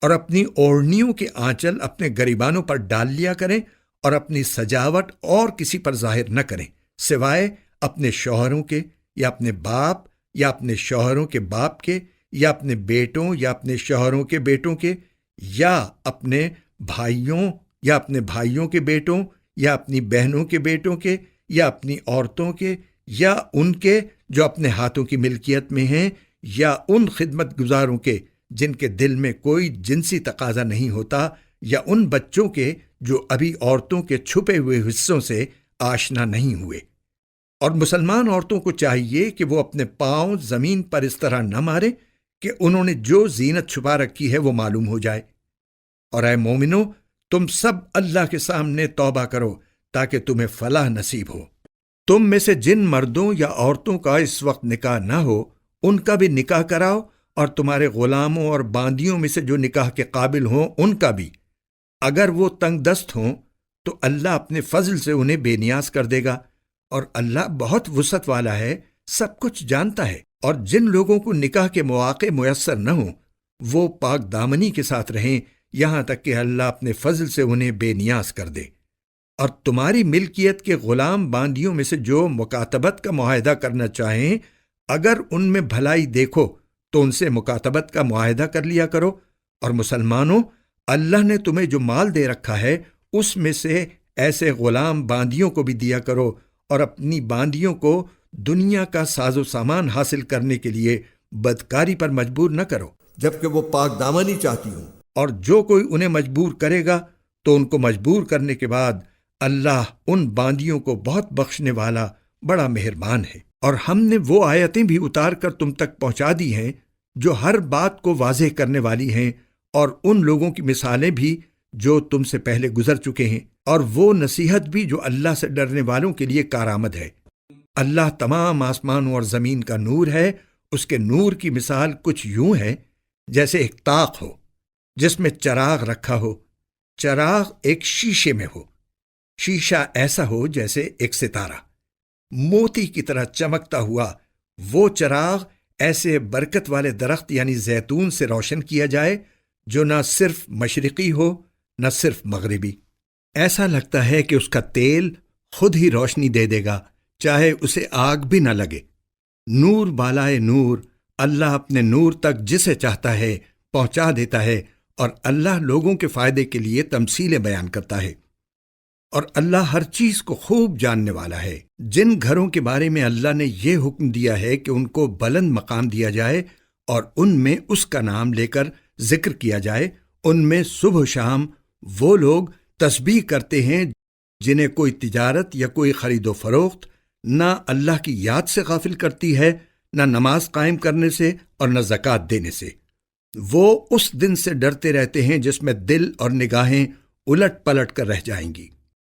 اور اپنی اوڑھنیوں کے آنچل اپنے گریبانوں پر ڈال لیا کریں، اور اپنی سجاوٹ اور کسی پر ظاہر نہ کریں سوائے اپنے شوہروں کے، یا اپنے باپ یا اپنے شوہروں کے باپ کے، یا اپنے بیٹوں یا اپنے شوہروں کے بیٹوں کے، یا اپنے بھائیوں یا اپنے بھائیوں کے بیٹوں، یا اپنی بہنوں کے بیٹوں کے، یا اپنی عورتوں کے، یا ان کے جو اپنے ہاتھوں کی ملکیت میں ہیں، یا ان خدمت گزاروں کے جن کے دل میں کوئی جنسی تقاضا نہیں ہوتا، یا ان بچوں کے جو ابھی عورتوں کے چھپے ہوئے حصوں سے آشنا نہیں ہوئے۔ اور مسلمان عورتوں کو چاہیے کہ وہ اپنے پاؤں زمین پر اس طرح نہ ماریں کہ انہوں نے جو زینت چھپا رکھی ہے وہ معلوم ہو جائے۔ اور اے مومنو، تم سب اللہ کے سامنے توبہ کرو تاکہ تمہیں فلاح نصیب ہو۔ تم میں سے جن مردوں یا عورتوں کا اس وقت نکاح نہ ہو ان کا بھی نکاح کراؤ، اور تمہارے غلاموں اور باندیوں میں سے جو نکاح کے قابل ہوں ان کا بھی۔ اگر وہ تنگ دست ہوں تو اللہ اپنے فضل سے انہیں بے نیاز کر دے گا، اور اللہ بہت وسعت والا ہے، سب کچھ جانتا ہے۔ اور جن لوگوں کو نکاح کے مواقع میسر نہ ہوں وہ پاک دامنی کے ساتھ رہیں یہاں تک کہ اللہ اپنے فضل سے انہیں بے نیاز کر دے۔ اور تمہاری ملکیت کے غلام باندیوں میں سے جو مکاتبت کا معاہدہ کرنا چاہیں، اگر ان میں بھلائی دیکھو تو ان سے مکاتبت کا معاہدہ کر لیا کرو۔ اور مسلمانوں، اللہ نے تمہیں جو مال دے رکھا ہے اس میں سے ایسے غلام باندیوں کو بھی دیا کرو، اور اپنی باندیوں کو دنیا کا ساز و سامان حاصل کرنے کے لیے بدکاری پر مجبور نہ کرو جبکہ وہ پاک دامنی چاہتی ہوں۔ اور جو کوئی انہیں مجبور کرے گا تو ان کو مجبور کرنے کے بعد اللہ ان باندیوں کو بہت بخشنے والا بڑا مہربان ہے۔ اور ہم نے وہ آیتیں بھی اتار کر تم تک پہنچا دی ہیں جو ہر بات کو واضح کرنے والی ہیں، اور ان لوگوں کی مثالیں بھی جو تم سے پہلے گزر چکے ہیں، اور وہ نصیحت بھی جو اللہ سے ڈرنے والوں کے لیے کارآمد ہے۔ اللہ تمام آسمانوں اور زمین کا نور ہے۔ اس کے نور کی مثال کچھ یوں ہے جیسے ایک طاق ہو جس میں چراغ رکھا ہو۔ چراغ ایک شیشے میں ہو، شیشہ ایسا ہو جیسے ایک ستارہ موتی کی طرح چمکتا ہوا۔ وہ چراغ ایسے برکت والے درخت یعنی زیتون سے روشن کیا جائے جو نہ صرف مشرقی ہو نہ صرف مغربی۔ ایسا لگتا ہے کہ اس کا تیل خود ہی روشنی دے دے گا، چاہے اسے آگ بھی نہ لگے۔ نور بالائے نور، اللہ اپنے نور تک جسے چاہتا ہے پہنچا دیتا ہے، اور اللہ لوگوں کے فائدے کے لیے تمثیلیں بیان کرتا ہے۔ اور اللہ ہر چیز کو خوب جاننے والا ہے۔ جن گھروں کے بارے میں اللہ نے یہ حکم دیا ہے کہ ان کو بلند مقام دیا جائے اور ان میں اس کا نام لے کر ذکر کیا جائے، ان میں صبح و شام وہ لوگ تسبیح کرتے ہیں جنہیں کوئی تجارت یا کوئی خرید و فروخت نہ اللہ کی یاد سے غافل کرتی ہے، نہ نماز قائم کرنے سے اور نہ زکوٰۃ دینے سے۔ وہ اس دن سے ڈرتے رہتے ہیں جس میں دل اور نگاہیں الٹ پلٹ کر رہ جائیں گی،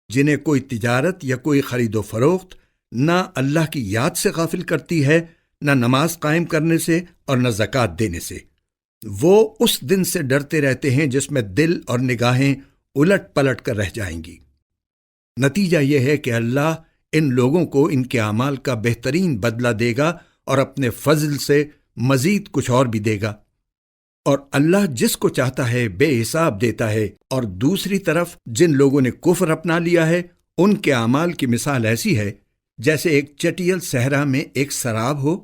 جنہیں کوئی تجارت یا کوئی خرید و فروخت نہ اللہ کی یاد سے غافل کرتی ہے، نہ نماز قائم کرنے سے اور نہ زکوٰۃ دینے سے۔ وہ اس دن سے ڈرتے رہتے ہیں جس میں دل اور نگاہیں الٹ پلٹ کر رہ جائیں گی۔ نتیجہ یہ ہے کہ اللہ ان لوگوں کو ان کے اعمال کا بہترین بدلہ دے گا اور اپنے فضل سے مزید کچھ اور بھی دے گا۔ اور اللہ جس کو چاہتا ہے بے حساب دیتا ہے۔ اور دوسری طرف جن لوگوں نے کفر اپنا لیا ہے ان کے اعمال کی مثال ایسی ہے جیسے ایک چٹیل صحرا میں ایک سراب ہو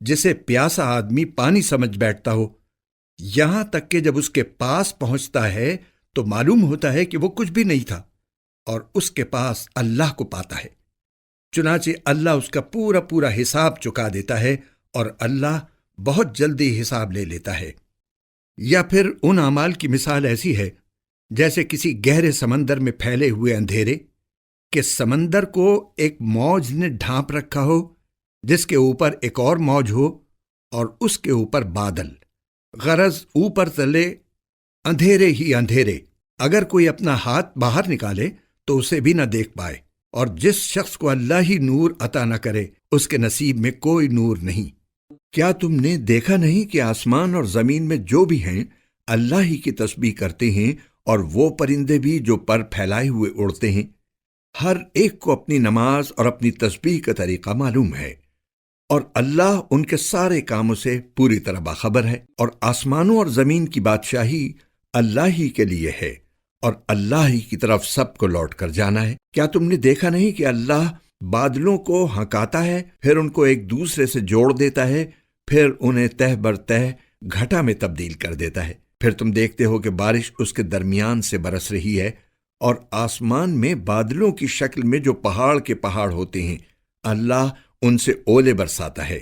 جسے پیاسا آدمی پانی سمجھ بیٹھتا ہو، یہاں تک کہ جب اس کے پاس پہنچتا ہے تو معلوم ہوتا ہے کہ وہ کچھ بھی نہیں تھا، اور اس کے پاس اللہ کو پاتا ہے۔ چنانچہ اللہ اس کا پورا پورا حساب چکا دیتا ہے، اور اللہ بہت جلدی حساب لے لیتا ہے۔ یا پھر ان اعمال کی مثال ایسی ہے جیسے کسی گہرے سمندر میں پھیلے ہوئے اندھیرے، کہ سمندر کو ایک موج نے ڈھانپ رکھا ہو جس کے اوپر ایک اور موج ہو اور اس کے اوپر بادل، غرض اوپر تلے اندھیرے ہی اندھیرے۔ اگر کوئی اپنا ہاتھ باہر نکالے تو اسے بھی نہ دیکھ پائے، اور جس شخص کو اللہ ہی نور عطا نہ کرے اس کے نصیب میں کوئی نور نہیں۔ کیا تم نے دیکھا نہیں کہ آسمان اور زمین میں جو بھی ہیں اللہ ہی کی تسبیح کرتے ہیں، اور وہ پرندے بھی جو پر پھیلائے ہوئے اڑتے ہیں؟ ہر ایک کو اپنی نماز اور اپنی تسبیح کا طریقہ معلوم ہے، اور اللہ ان کے سارے کاموں سے پوری طرح باخبر ہے۔ اور آسمانوں اور زمین کی بادشاہی اللہ ہی کے لیے ہے، اور اللہ ہی کی طرف سب کو لوٹ کر جانا ہے۔ کیا تم نے دیکھا نہیں کہ اللہ بادلوں کو ہنکاتا ہے، پھر ان کو ایک دوسرے سے جوڑ دیتا ہے، پھر انہیں تہ بر تہ گھٹا میں تبدیل کر دیتا ہے، پھر تم دیکھتے ہو کہ بارش اس کے درمیان سے برس رہی ہے، اور آسمان میں بادلوں کی شکل میں جو پہاڑ کے پہاڑ ہوتے ہیں اللہ ان سے اولے برساتا ہے،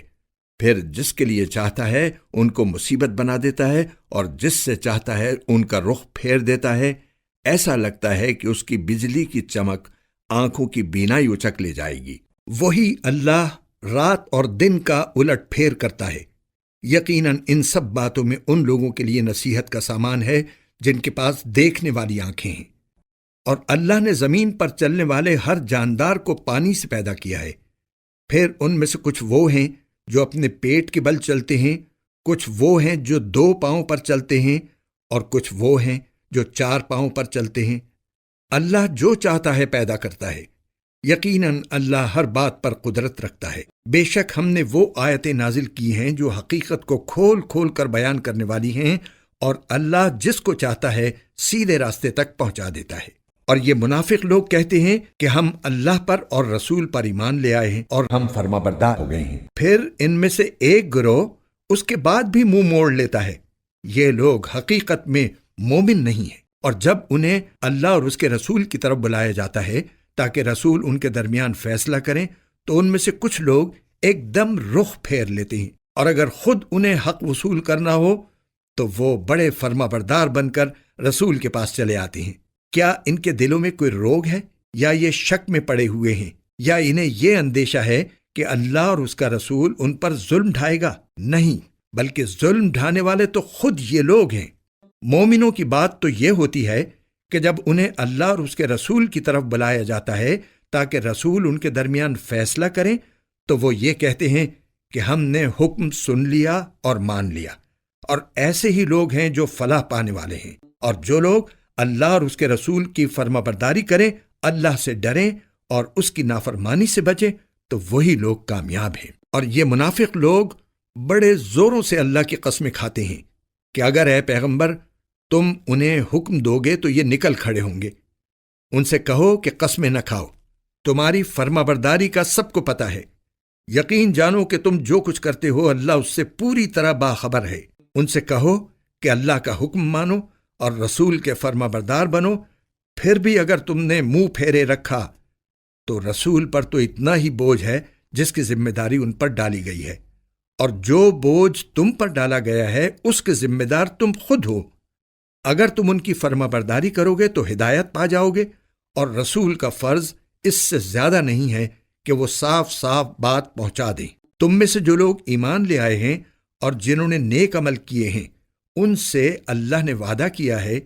پھر جس کے لیے چاہتا ہے ان کو مصیبت بنا دیتا ہے، اور جس سے چاہتا ہے ان کا رخ پھیر دیتا ہے۔ ایسا لگتا ہے کہ اس کی بجلی کی چمک آنکھوں کی بینائی اچک لے جائے گی۔ وہی اللہ رات اور دن کا الٹ پھیر کرتا ہے۔ یقیناً ان سب باتوں میں ان لوگوں کے لیے نصیحت کا سامان ہے جن کے پاس دیکھنے والی آنکھیں ہیں۔ اور اللہ نے زمین پر چلنے والے ہر جاندار کو پانی سے پیدا کیا ہے۔ پھر ان میں سے کچھ وہ ہیں جو اپنے پیٹ کے بل چلتے ہیں، کچھ وہ ہیں جو 2 پاؤں پر چلتے ہیں، اور کچھ وہ ہیں جو 4 پاؤں پر چلتے ہیں۔ اللہ جو چاہتا ہے پیدا کرتا ہے۔ یقیناً اللہ ہر بات پر قدرت رکھتا ہے۔ بے شک ہم نے وہ آیتیں نازل کی ہیں جو حقیقت کو کھول کھول کر بیان کرنے والی ہیں، اور اللہ جس کو چاہتا ہے سیدھے راستے تک پہنچا دیتا ہے۔ اور یہ منافق لوگ کہتے ہیں کہ ہم اللہ پر اور رسول پر ایمان لے آئے ہیں اور ہم فرما بردار ہو گئے ہیں۔ پھر ان میں سے ایک گروہ اس کے بعد بھی منہ موڑ لیتا ہے۔ یہ لوگ حقیقت میں مومن نہیں ہیں، اور جب انہیں اللہ اور اس کے رسول کی طرف بلایا جاتا ہے تاکہ رسول ان کے درمیان فیصلہ کریں، تو ان میں سے کچھ لوگ ایک دم رخ پھیر لیتے ہیں، اور اگر خود انہیں حق وصول کرنا ہو تو وہ بڑے فرما بردار بن کر رسول کے پاس چلے آتے ہیں۔ کیا ان کے دلوں میں کوئی روگ ہے، یا یہ شک میں پڑے ہوئے ہیں، یا انہیں یہ اندیشہ ہے کہ اللہ اور اس کا رسول ان پر ظلم ڈھائے گا؟ نہیں، بلکہ ظلم ڈھانے والے تو خود یہ لوگ ہیں۔ مومنوں کی بات تو یہ ہوتی ہے کہ جب انہیں اللہ اور اس کے رسول کی طرف بلایا جاتا ہے تاکہ رسول ان کے درمیان فیصلہ کریں، تو وہ یہ کہتے ہیں کہ ہم نے حکم سن لیا اور مان لیا۔ اور ایسے ہی لوگ ہیں جو فلاح پانے والے ہیں۔ اور جو لوگ اللہ اور اس کے رسول کی فرما برداری کریں، اللہ سے ڈریں اور اس کی نافرمانی سے بچیں، تو وہی لوگ کامیاب ہیں۔ اور یہ منافق لوگ بڑے زوروں سے اللہ کی قسمیں کھاتے ہیں کہ اگر اے پیغمبر تم انہیں حکم دو گے تو یہ نکل کھڑے ہوں گے۔ ان سے کہو کہ قسمیں نہ کھاؤ، تمہاری فرما برداری کا سب کو پتہ ہے۔ یقین جانو کہ تم جو کچھ کرتے ہو اللہ اس سے پوری طرح باخبر ہے۔ ان سے کہو کہ اللہ کا حکم مانو اور رسول کے فرما بردار بنو۔ پھر بھی اگر تم نے منہ پھیرے رکھا تو رسول پر تو اتنا ہی بوجھ ہے جس کی ذمہ داری ان پر ڈالی گئی ہے، اور جو بوجھ تم پر ڈالا گیا ہے اس کے ذمہ دار تم خود ہو۔ اگر تم ان کی فرما برداری کرو گے تو ہدایت پا جاؤ گے، اور رسول کا فرض اس سے زیادہ نہیں ہے کہ وہ صاف صاف بات پہنچا دیں۔ تم میں سے جو لوگ ایمان لے آئے ہیں اور جنہوں نے نیک عمل کیے ہیں، ان سے اللہ نے وعدہ کیا ہے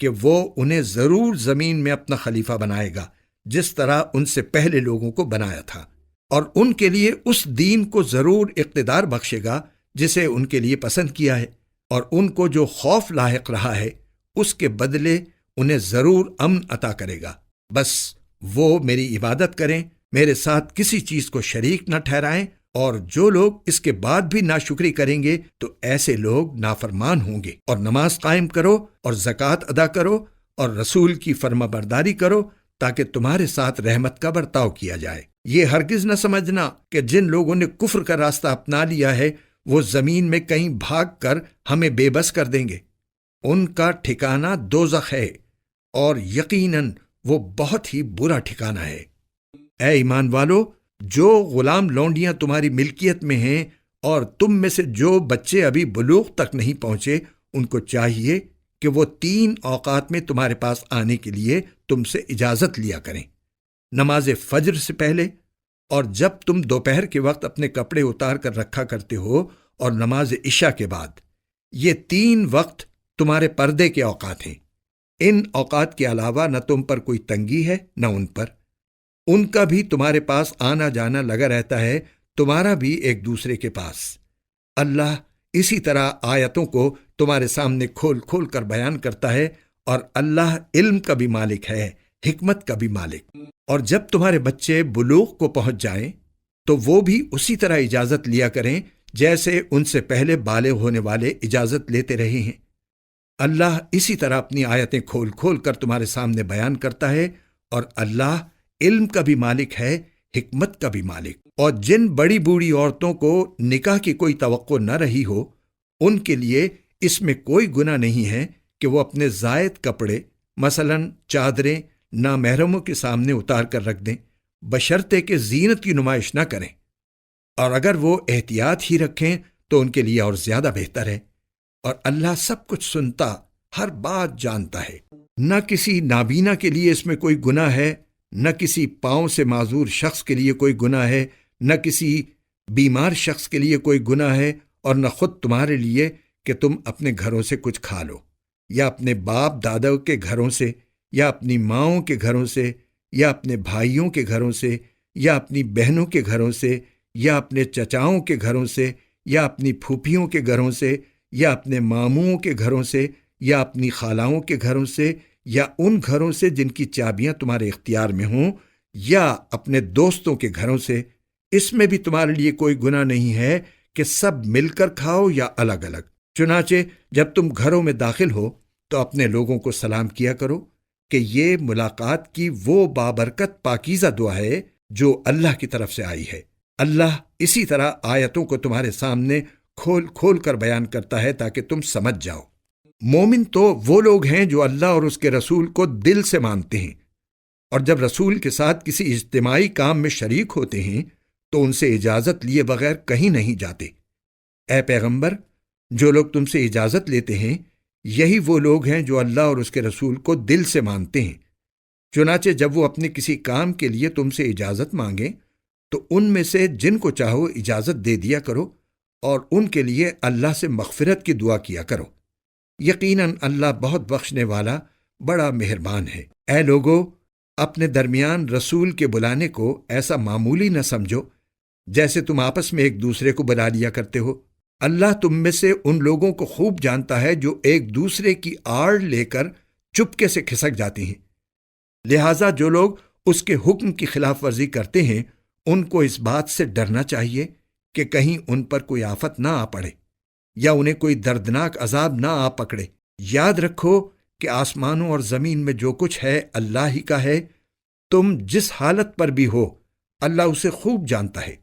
کہ وہ انہیں ضرور زمین میں اپنا خلیفہ بنائے گا، جس طرح ان سے پہلے لوگوں کو بنایا تھا، اور ان کے لیے اس دین کو ضرور اقتدار بخشے گا جسے ان کے لیے پسند کیا ہے، اور ان کو جو خوف لاحق رہا ہے اس کے بدلے انہیں ضرور امن عطا کرے گا۔ بس وہ میری عبادت کریں، میرے ساتھ کسی چیز کو شریک نہ ٹھہرائیں، اور جو لوگ اس کے بعد بھی ناشکری کریں گے تو ایسے لوگ نافرمان ہوں گے۔ اور نماز قائم کرو اور زکوٰۃ ادا کرو اور رسول کی فرما برداری کرو تاکہ تمہارے ساتھ رحمت کا برتاؤ کیا جائے۔ یہ ہرگز نہ سمجھنا کہ جن لوگوں نے کفر کا راستہ اپنا لیا ہے وہ زمین میں کہیں بھاگ کر ہمیں بے بس کر دیں گے۔ ان کا ٹھکانہ دوزخ ہے، اور یقیناً وہ بہت ہی برا ٹھکانہ ہے۔ اے ایمان والو، جو غلام لونڈیاں تمہاری ملکیت میں ہیں اور تم میں سے جو بچے ابھی بلوغ تک نہیں پہنچے، ان کو چاہیے کہ وہ 3 اوقات میں تمہارے پاس آنے کے لیے تم سے اجازت لیا کریں، نماز فجر سے پہلے، اور جب تم دوپہر کے وقت اپنے کپڑے اتار کر رکھا کرتے ہو، اور نماز عشاء کے بعد۔ یہ 3 وقت تمہارے پردے کے اوقات ہیں۔ ان اوقات کے علاوہ نہ تم پر کوئی تنگی ہے نہ ان پر۔ ان کا بھی تمہارے پاس آنا جانا لگا رہتا ہے، تمہارا بھی ایک دوسرے کے پاس۔ اللہ اسی طرح آیتوں کو تمہارے سامنے کھول کھول کر بیان کرتا ہے، اور اللہ علم کا بھی مالک ہے، حکمت کا بھی مالک۔ اور جب تمہارے بچے بلوغ کو پہنچ جائیں تو وہ بھی اسی طرح اجازت لیا کریں جیسے ان سے پہلے بالغ ہونے والے اجازت لیتے رہے ہیں۔ اللہ اسی طرح اپنی آیتیں کھول کھول کر تمہارے سامنے بیان کرتا ہے، اور اللہ علم کا بھی مالک ہے، حکمت کا بھی مالک۔ اور جن بڑی بوڑھی عورتوں کو نکاح کی کوئی توقع نہ رہی ہو، ان کے لیے اس میں کوئی گناہ نہیں ہے کہ وہ اپنے زائد کپڑے مثلاً چادریں نامحرموں کے سامنے اتار کر رکھ دیں، بشرطے کہ زینت کی نمائش نہ کریں، اور اگر وہ احتیاط ہی رکھیں تو ان کے لیے اور زیادہ بہتر ہے۔ اور اللہ سب کچھ سنتا، ہر بات جانتا ہے۔ نہ کسی نابینا کے لیے اس میں کوئی گناہ ہے، نہ کسی پاؤں سے معذور شخص کے لیے کوئی گناہ ہے، نہ کسی بیمار شخص کے لیے کوئی گناہ ہے، اور نہ خود تمہارے لیے کہ تم اپنے گھروں سے کچھ کھا لو، یا اپنے باپ دادا کے گھروں سے، یا اپنی ماؤں کے گھروں سے، یا اپنے بھائیوں کے گھروں سے، یا اپنی بہنوں کے گھروں سے، یا اپنے چچاؤں کے گھروں سے، یا اپنی پھوپھیوں کے گھروں سے، یا اپنے ماموں کے گھروں سے، یا اپنی خالاؤں کے گھروں سے، یا ان گھروں سے جن کی چابیاں تمہارے اختیار میں ہوں، یا اپنے دوستوں کے گھروں سے، اس میں بھی تمہارے لیے کوئی گناہ نہیں ہے کہ سب مل کر کھاؤ یا الگ الگ۔ چنانچہ جب تم گھروں میں داخل ہو تو اپنے لوگوں کو سلام کیا کرو کہ یہ ملاقات کی وہ بابرکت پاکیزہ دعا ہے جو اللہ کی طرف سے آئی ہے۔ اللہ اسی طرح آیتوں کو تمہارے سامنے کھول کھول کر بیان کرتا ہے تاکہ تم سمجھ جاؤ۔ مومن تو وہ لوگ ہیں جو اللہ اور اس کے رسول کو دل سے مانتے ہیں، اور جب رسول کے ساتھ کسی اجتماعی کام میں شریک ہوتے ہیں تو ان سے اجازت لیے بغیر کہیں نہیں جاتے۔ اے پیغمبر، جو لوگ تم سے اجازت لیتے ہیں یہی وہ لوگ ہیں جو اللہ اور اس کے رسول کو دل سے مانتے ہیں۔ چنانچہ جب وہ اپنے کسی کام کے لیے تم سے اجازت مانگیں تو ان میں سے جن کو چاہو اجازت دے دیا کرو، اور ان کے لیے اللہ سے مغفرت کی دعا کیا کرو۔ یقیناً اللہ بہت بخشنے والا بڑا مہربان ہے۔ اے لوگو، اپنے درمیان رسول کے بلانے کو ایسا معمولی نہ سمجھو جیسے تم آپس میں ایک دوسرے کو بلا لیا کرتے ہو۔ اللہ تم میں سے ان لوگوں کو خوب جانتا ہے جو ایک دوسرے کی آڑ لے کر چپکے سے کھسک جاتے ہیں۔ لہٰذا جو لوگ اس کے حکم کی خلاف ورزی کرتے ہیں ان کو اس بات سے ڈرنا چاہیے کہ کہیں ان پر کوئی آفت نہ آ پڑے یا انہیں کوئی دردناک عذاب نہ آ پکڑے۔ یاد رکھو کہ آسمانوں اور زمین میں جو کچھ ہے اللہ ہی کا ہے۔ تم جس حالت پر بھی ہو اللہ اسے خوب جانتا ہے،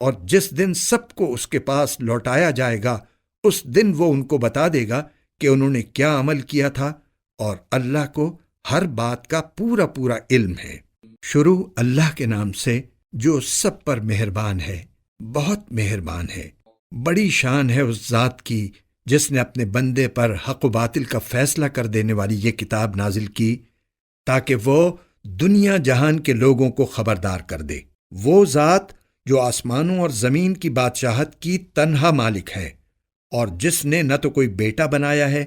اور جس دن سب کو اس کے پاس لوٹایا جائے گا اس دن وہ ان کو بتا دے گا کہ انہوں نے کیا عمل کیا تھا، اور اللہ کو ہر بات کا پورا پورا علم ہے۔ شروع اللہ کے نام سے جو سب پر مہربان ہے، بہت مہربان ہے۔ بڑی شان ہے اس ذات کی جس نے اپنے بندے پر حق و باطل کا فیصلہ کر دینے والی یہ کتاب نازل کی تاکہ وہ دنیا جہان کے لوگوں کو خبردار کر دے۔ وہ ذات جو آسمانوں اور زمین کی بادشاہت کی تنہا مالک ہے، اور جس نے نہ تو کوئی بیٹا بنایا ہے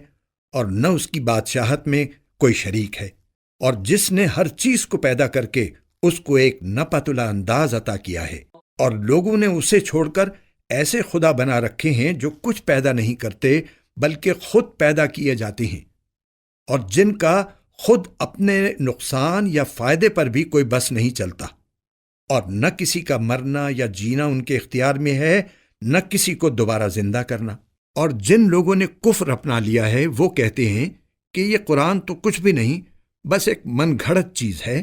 اور نہ اس کی بادشاہت میں کوئی شریک ہے، اور جس نے ہر چیز کو پیدا کر کے اس کو ایک ناپتلا انداز عطا کیا ہے، اور لوگوں نے اسے چھوڑ کر ایسے خدا بنا رکھے ہیں جو کچھ پیدا نہیں کرتے بلکہ خود پیدا کیے جاتے ہیں، اور جن کا خود اپنے نقصان یا فائدے پر بھی کوئی بس نہیں چلتا، اور نہ کسی کا مرنا یا جینا ان کے اختیار میں ہے، نہ کسی کو دوبارہ زندہ کرنا۔ اور جن لوگوں نے کفر اپنا لیا ہے وہ کہتے ہیں کہ یہ قرآن تو کچھ بھی نہیں، بس ایک من گھڑت چیز ہے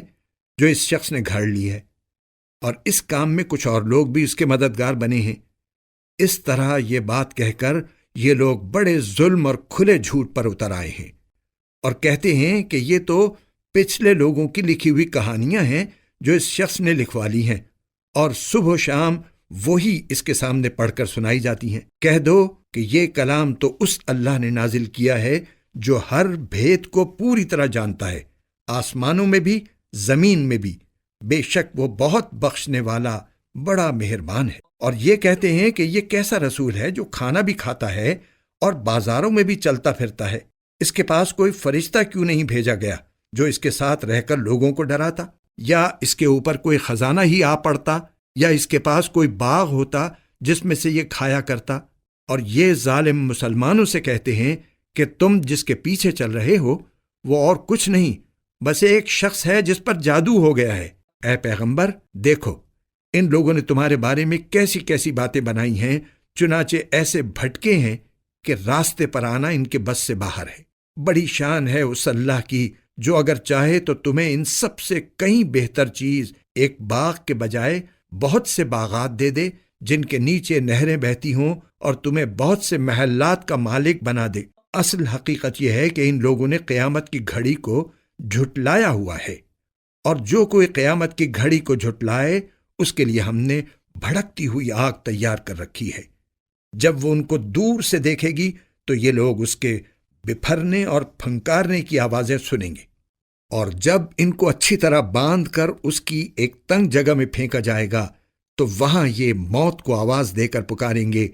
جو اس شخص نے گھڑ لی ہے، اور اس کام میں کچھ اور لوگ بھی اس کے مددگار بنے ہیں۔ اس طرح یہ بات کہہ کر یہ لوگ بڑے ظلم اور کھلے جھوٹ پر اتر آئے ہیں، اور کہتے ہیں کہ یہ تو پچھلے لوگوں کی لکھی ہوئی کہانیاں ہیں جو اس شخص نے لکھوا لی ہیں، اور صبح و شام وہی اس کے سامنے پڑھ کر سنائی جاتی ہیں۔ کہہ دو کہ یہ کلام تو اس اللہ نے نازل کیا ہے جو ہر بھید کو پوری طرح جانتا ہے، آسمانوں میں بھی زمین میں بھی، بے شک وہ بہت بخشنے والا بڑا مہربان ہے۔ اور یہ کہتے ہیں کہ یہ کیسا رسول ہے جو کھانا بھی کھاتا ہے اور بازاروں میں بھی چلتا پھرتا ہے، اس کے پاس کوئی فرشتہ کیوں نہیں بھیجا گیا جو اس کے ساتھ رہ کر لوگوں کو ڈراتا، یا اس کے اوپر کوئی خزانہ ہی آ پڑتا، یا اس کے پاس کوئی باغ ہوتا جس میں سے یہ کھایا کرتا۔ اور یہ ظالم مسلمانوں سے کہتے ہیں کہ تم جس کے پیچھے چل رہے ہو وہ اور کچھ نہیں، بس ایک شخص ہے جس پر جادو ہو گیا ہے۔ اے پیغمبر، دیکھو ان لوگوں نے تمہارے بارے میں کیسی کیسی باتیں بنائی ہیں، چنانچہ ایسے بھٹکے ہیں کہ راستے پر آنا ان کے بس سے باہر ہے۔ بڑی شان ہے اس اللہ کی جو اگر چاہے تو تمہیں ان سب سے کہیں بہتر چیز ایک باغ کے بجائے بہت سے باغات دے دے جن کے نیچے نہریں بہتی ہوں، اور تمہیں بہت سے محلات کا مالک بنا دے۔ اصل حقیقت یہ ہے کہ ان لوگوں نے قیامت کی گھڑی کو جھٹلایا ہوا ہے، اور جو کوئی قیامت کی گھڑی کو جھٹلائے اس کے لیے ہم نے بھڑکتی ہوئی آگ تیار کر رکھی ہے۔ جب وہ ان کو دور سے دیکھے گی تو یہ لوگ اس کے بپھرنے اور پھنکارنے کی آوازیں سنیں گے، اور جب ان کو اچھی طرح باندھ کر اس کی ایک تنگ جگہ میں پھینکا جائے گا تو وہاں یہ موت کو آواز دے کر پکاریں گے۔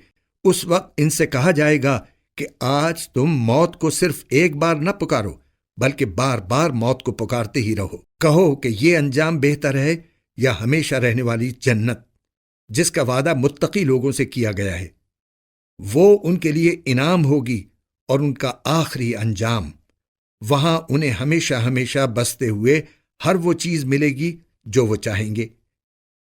اس وقت ان سے کہا جائے گا کہ آج تم موت کو صرف ایک بار نہ پکارو بلکہ بار بار موت کو پکارتے ہی رہو۔ کہو کہ یہ انجام بہتر ہے یا ہمیشہ رہنے والی جنت جس کا وعدہ متقی لوگوں سے کیا گیا ہے، وہ ان کے لیے انعام ہوگی اور ان کا آخری انجام، وہاں انہیں ہمیشہ ہمیشہ بستے ہوئے ہر وہ چیز ملے گی جو وہ چاہیں گے۔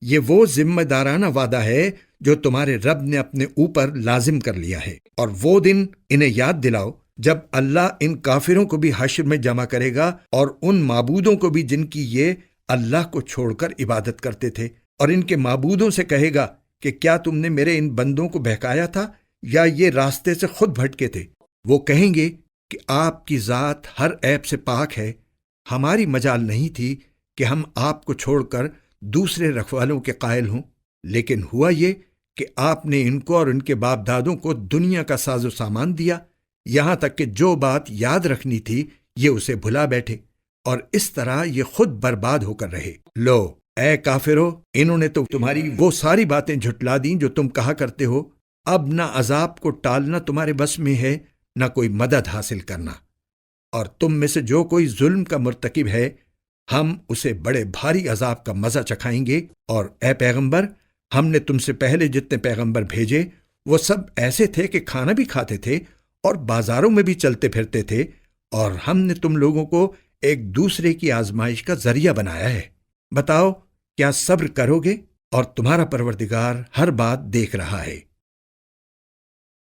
یہ وہ ذمہ دارانہ وعدہ ہے جو تمہارے رب نے اپنے اوپر لازم کر لیا ہے، اور وہ دن انہیں یاد دلاؤ جب اللہ ان کافروں کو بھی حشر میں جمع کرے گا اور ان معبودوں کو بھی جن کی یہ اللہ کو چھوڑ کر عبادت کرتے تھے، اور ان کے معبودوں سے کہے گا کہ کیا تم نے میرے ان بندوں کو بہکایا تھا یا یہ راستے سے خود بھٹکے تھے؟ وہ کہیں گے کہ آپ کی ذات ہر عیب سے پاک ہے، ہماری مجال نہیں تھی کہ ہم آپ کو چھوڑ کر دوسرے رکھوالوں کے قائل ہوں، لیکن ہوا یہ کہ آپ نے ان کو اور ان کے باپ دادوں کو دنیا کا ساز و سامان دیا، یہاں تک کہ جو بات یاد رکھنی تھی یہ اسے بھلا بیٹھے، اور اس طرح یہ خود برباد ہو کر رہے۔ لو اے کافرو، انہوں نے تو تمہاری وہ ساری باتیں جھٹلا دیں جو تم کہا کرتے ہو، اب نہ عذاب کو ٹالنا تمہارے بس میں ہے نہ کوئی مدد حاصل کرنا، اور تم میں سے جو کوئی ظلم کا مرتکب ہے ہم اسے بڑے بھاری عذاب کا مزہ چکھائیں گے۔ اور اے پیغمبر، ہم نے تم سے پہلے جتنے پیغمبر بھیجے وہ سب ایسے تھے کہ کھانا بھی کھاتے تھے اور بازاروں میں بھی چلتے پھرتے تھے، اور ہم نے تم لوگوں کو ایک دوسرے کی آزمائش کا ذریعہ بنایا ہے۔ بتاؤ کیا صبر کرو گے؟ اور تمہارا پروردگار ہر بات دیکھ رہا ہے۔